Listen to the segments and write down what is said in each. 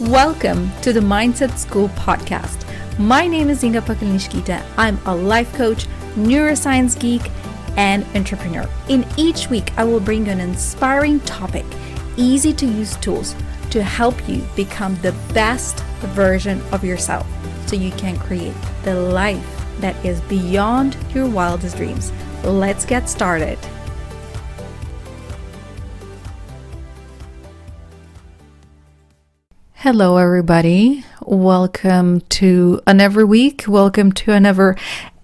Welcome to the Mindset School podcast. My name is Inga Pakalnishkita. I'm a life coach, neuroscience geek, and entrepreneur. In each week, I will bring an inspiring topic, easy to use tools to help you become the best version of yourself so you can create the life that is beyond your wildest dreams. Let's get started. Hello, everybody. Welcome to another week. Welcome to another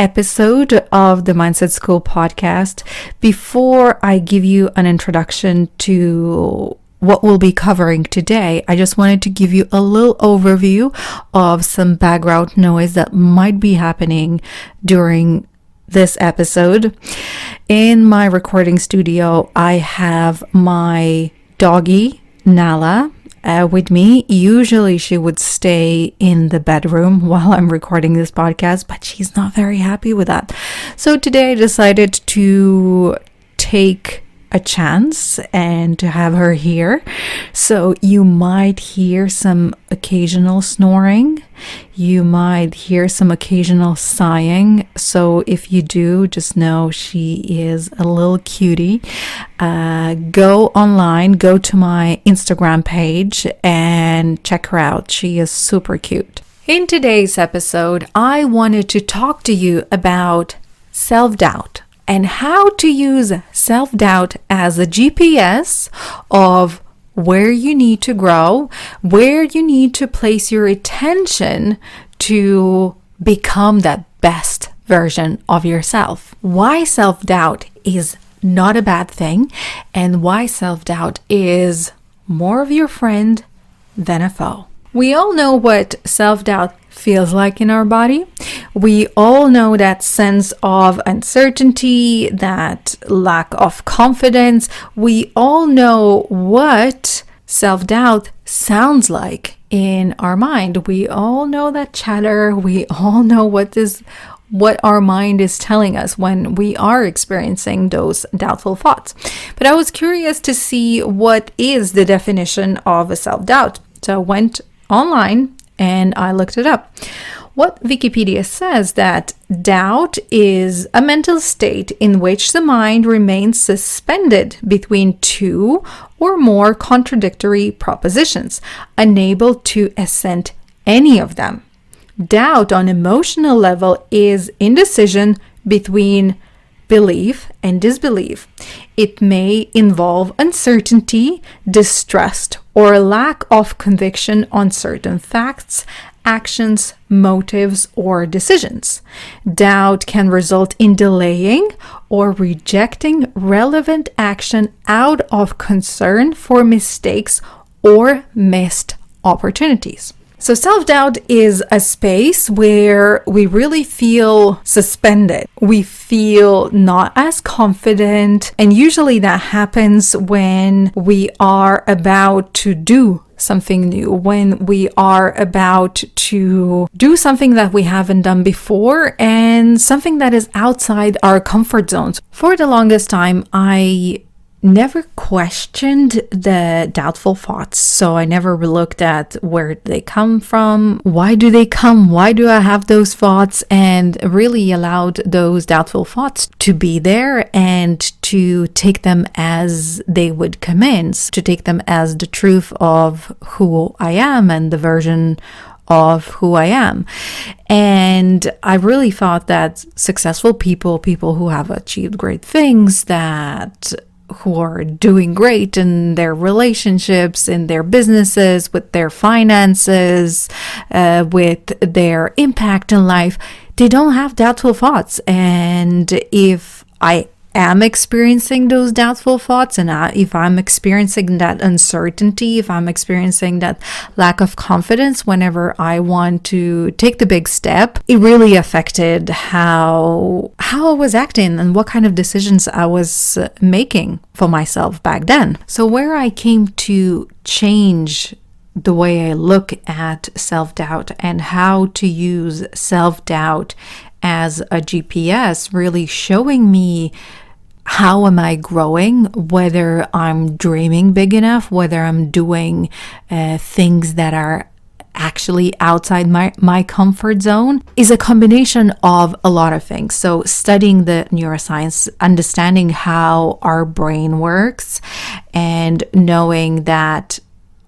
episode of the Mindset School podcast. Before I give you an introduction to what we'll be covering today, I just wanted to give you a little overview of some background noise that might be happening during this episode. In my recording studio, I have my doggy, Nala, with me. Usually she would stay in the bedroom while I'm recording this podcast, but she's not very happy with that. So today I decided to take a chance and to have her here. So you might hear some occasional snoring. You might hear some occasional sighing. So if you do, just know she is a little cutie. Go online, go to my Instagram page and check her out. She is super cute. In today's episode, I wanted to talk to you about self-doubt and how to use self-doubt as a GPS of where you need to grow, where you need to place your attention to become that best version of yourself. Why self-doubt is not a bad thing, and why self-doubt is more of your friend than a foe. We all know what self-doubt feels like in our body. We all know that sense of uncertainty, that lack of confidence. We all know what self-doubt sounds like in our mind. We all know that chatter. We all know what our mind is telling us when we are experiencing those doubtful thoughts. But I was curious to see what is the definition of a self-doubt. So I went online and I looked it up. What Wikipedia says that doubt is a mental state in which the mind remains suspended between two or more contradictory propositions, unable to assent any of them. Doubt on emotional level is indecision between belief and disbelief. It may involve uncertainty, distrust, or a lack of conviction on certain facts, actions, motives, or decisions. Doubt can result in delaying or rejecting relevant action out of concern for mistakes or missed opportunities. So self-doubt is a space where we really feel suspended. We feel not as confident. And usually that happens when we are about to do something new, when we are about to do something that we haven't done before and something that is outside our comfort zones. For the longest time, I never questioned the doubtful thoughts. So I never looked at where they come from. Why do they come? Why do I have those thoughts? And really allowed those doubtful thoughts to be there and to take them as they would come in, to take them as the truth of who I am and the version of who I am. And I really thought that successful people who have achieved great things, who are doing great in their relationships, in their businesses, with their finances, with their impact in life, they don't have doubtful thoughts. And if I am experiencing those doubtful thoughts, and if I'm experiencing that uncertainty, if I'm experiencing that lack of confidence whenever I want to take the big step, it really affected how I was acting and what kind of decisions I was making for myself back then. So where I came to change the way I look at self-doubt and how to use self-doubt as a GPS, really showing me how am I growing, whether I'm dreaming big enough, whether I'm doing things that are actually outside my comfort zone, is a combination of a lot of things. So studying the neuroscience, understanding how our brain works, and knowing that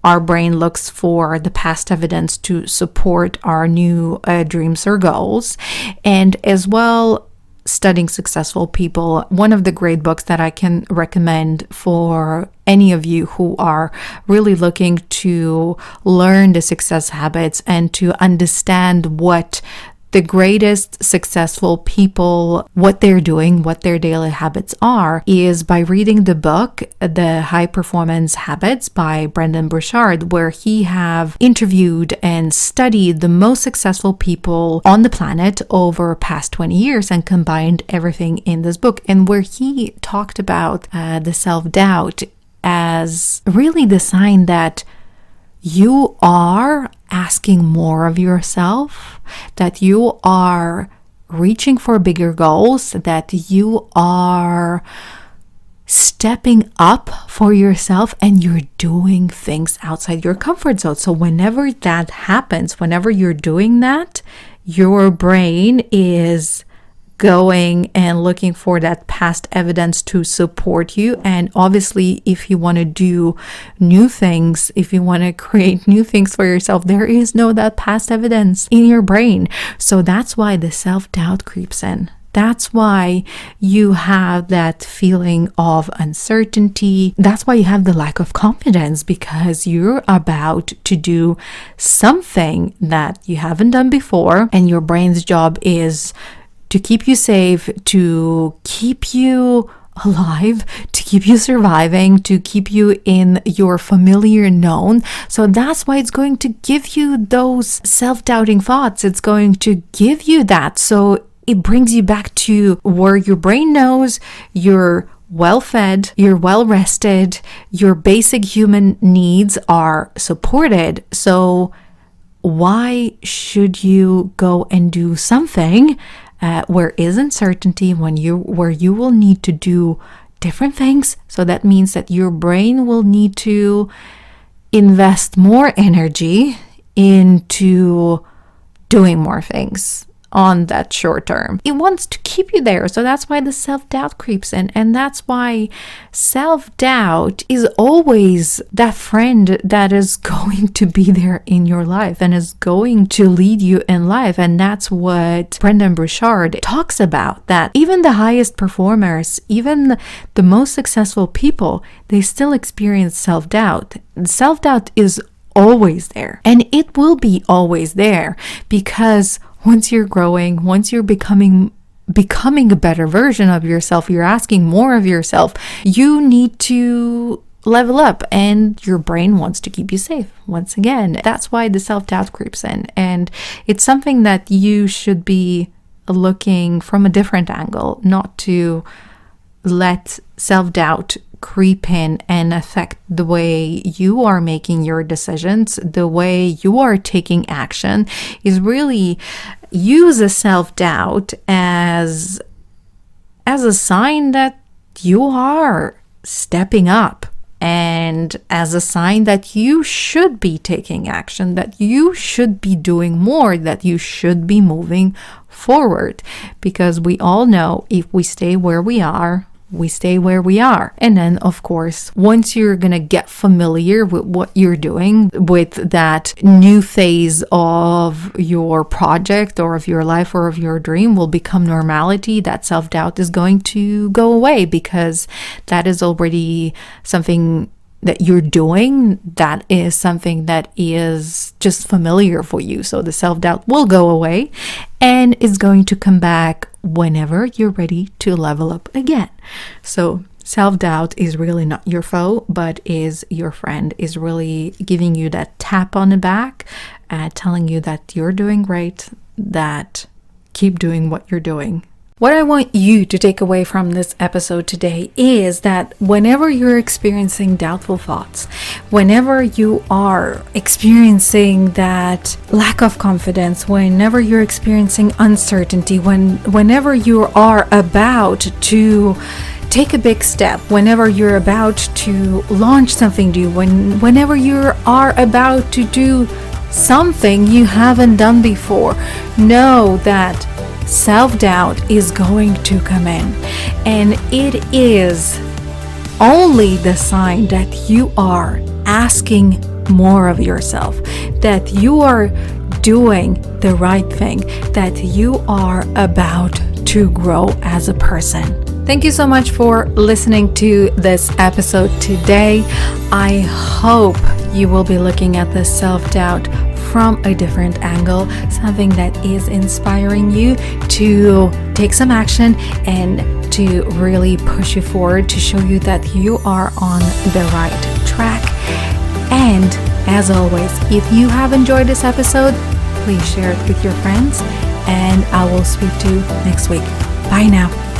our brain looks for the past evidence to support our new dreams or goals, and as well studying successful people. One of the great books that I can recommend for any of you who are really looking to learn the success habits and to understand what the greatest successful people, what they're doing, what their daily habits are, is by reading the book, The High Performance Habits by Brendon Burchard, where he have interviewed and studied the most successful people on the planet over past 20 years and combined everything in this book. And where he talked about the self-doubt as really the sign that you are asking more of yourself, that you are reaching for bigger goals, that you are stepping up for yourself and you're doing things outside your comfort zone. So whenever that happens, whenever you're doing that, your brain is going and looking for that past evidence to support you. And obviously, if you want to do new things, if you want to create new things for yourself, there is no that past evidence in your brain. So that's why the self-doubt creeps in. That's why you have that feeling of uncertainty. That's why you have the lack of confidence, because you're about to do something that you haven't done before, and your brain's job is to keep you safe, to keep you alive, to keep you surviving, to keep you in your familiar known. So that's why it's going to give you those self-doubting thoughts. It's going to give you that. So it brings you back to where your brain knows you're well fed, you're well rested, your basic human needs are supported. So why should you go and do something where is uncertainty, where you will need to do different things? So that means that your brain will need to invest more energy into doing more things on that short term. It wants to keep you there. So that's why the self-doubt creeps in. And that's why self-doubt is always that friend that is going to be there in your life and is going to lead you in life. And that's what Brendon Burchard talks about, that even the highest performers, even the most successful people, they still experience self-doubt. Self-doubt is always there, and it will be always there, because once you're growing, once you're becoming a better version of yourself, you're asking more of yourself, you need to level up, and your brain wants to keep you safe. Once again, that's why the self-doubt creeps in, and it's something that you should be looking from a different angle, not to let self-doubt creep in and affect the way you are making your decisions, the way you are taking action. Is really use a self-doubt as a sign that you are stepping up, and as a sign that you should be taking action, that you should be doing more, that you should be moving forward. Because we all know if we stay where we are, we stay where we are. And then, of course, once you're gonna get familiar with what you're doing, with that new phase of your project or of your life or of your dream will become normality, that self-doubt is going to go away, because that is already something that you're doing, that is something that is just familiar for you. So the self-doubt will go away and is going to come back whenever you're ready to level up again. So self-doubt is really not your foe, but is your friend, is really giving you that tap on the back, telling you that you're doing great, that keep doing what you're doing. What I want you to take away from this episode today is that whenever you're experiencing doubtful thoughts, whenever you are experiencing that lack of confidence, whenever you're experiencing uncertainty, whenever you are about to take a big step whenever you're about to launch something new, whenever you are about to do something you haven't done before. Know that self-doubt is going to come in, and it is only the sign that you are asking more of yourself, that you are doing the right thing, that you are about to grow as a person. Thank you so much for listening to this episode today. I hope you will be looking at the self-doubt from a different angle, something that is inspiring you to take some action and to really push you forward, to show you that you are on the right track. And as always, if you have enjoyed this episode, please share it with your friends, and I will speak to you next week. Bye now.